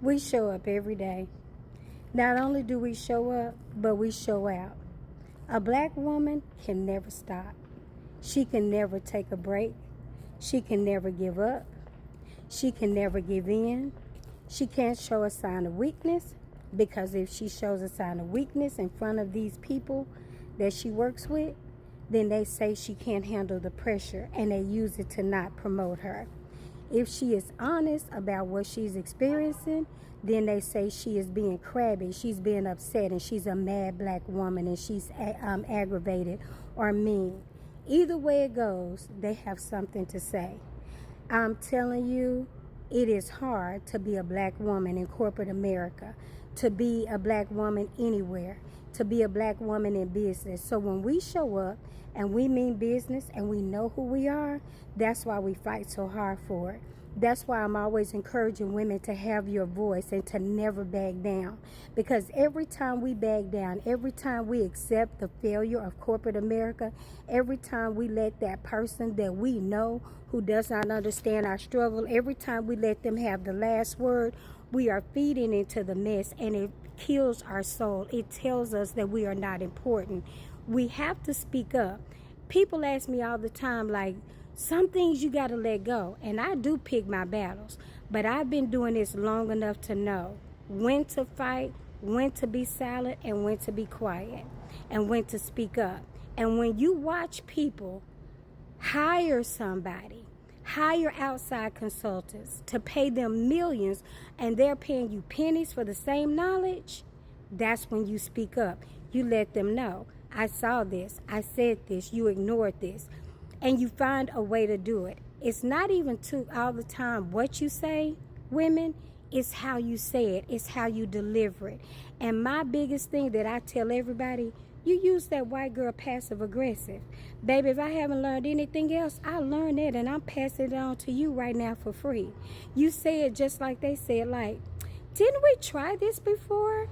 We show up every day. Not only do we show up, but we show out. A black woman can never stop. She can never take a break. She can never give up. She can never give in. She can't show a sign of weakness, because if she shows a sign of weakness in front of these people that she works with, then they say she can't handle the pressure and they use it to not promote her. If she is honest about what she's experiencing, then they say she is being crabby, she's being upset, and she's a mad black woman, and she's aggravated or mean. Either way it goes, they have something to say. I'm telling you, it is hard to be a black woman in corporate America, to be a black woman anywhere, to be a black woman in business. So when we show up and we mean business and we know who we are, that's why we fight so hard for it. That's why I'm always encouraging women to have your voice and to never back down. Because every time we back down, every time we accept the failure of corporate America, every time we let that person that we know who does not understand our struggle, every time we let them have the last word, we are feeding into the mess, and it kills our soul. It tells us that we are not important. We have to speak up. People ask me all the time, like, some things you got to let go. And I do pick my battles. But I've been doing this long enough to know when to fight, when to be silent, and when to be quiet, and when to speak up. And when you watch people hire somebody, hire outside consultants to pay them millions, and they're paying you pennies for the same knowledge, that's when you speak up. You let them know, I saw this, I said this, you ignored this. And you find a way to do it. It's not even all the time what you say, women. It's how you say it. It's how you deliver it. And my biggest thing that I tell everybody, you use that white girl passive aggressive. Baby, if I haven't learned anything else, I learned it, and I'm passing it on to you right now for free. You say it just like they say it, like, didn't we try this before?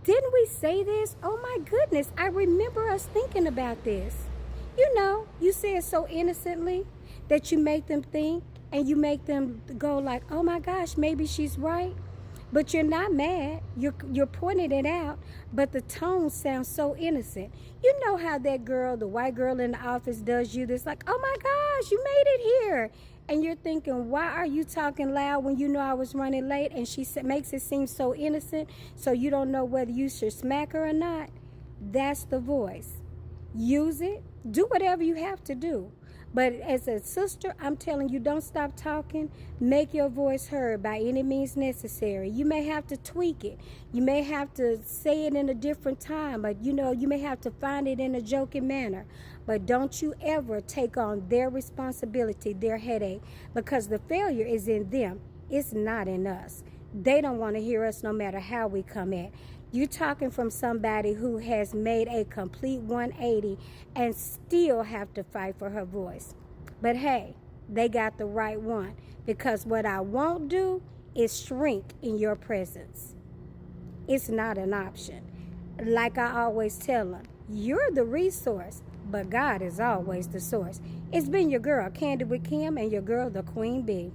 Didn't we say this? Oh my goodness, I remember us thinking about this. You know, you say it so innocently that you make them think, and you make them go like, oh my gosh, maybe she's right. But you're not mad. You're pointing it out, but the tone sounds so innocent. You know how that girl, the white girl in the office, does you this, like, oh my gosh, you made it here. And you're thinking, why are you talking loud when you know I was running late? And she makes it seem so innocent, so you don't know whether you should smack her or not. That's the voice. Use it. Do whatever you have to do. But as a sister, I'm telling you, don't stop talking. Make your voice heard by any means necessary. You may have to tweak it. You may have to say it in a different time. But, you may have to find it in a joking manner. But don't you ever take on their responsibility, their headache, because the failure is in them. It's not in us. They don't want to hear us no matter how we come at. You're talking from somebody who has made a complete 180 and still have to fight for her voice. But hey, they got the right one, because what I won't do is shrink in your presence. It's not an option. Like I always tell them, you're the resource, but God is always the source. It's been your girl, Candy with Kim, and your girl, the Queen Bee.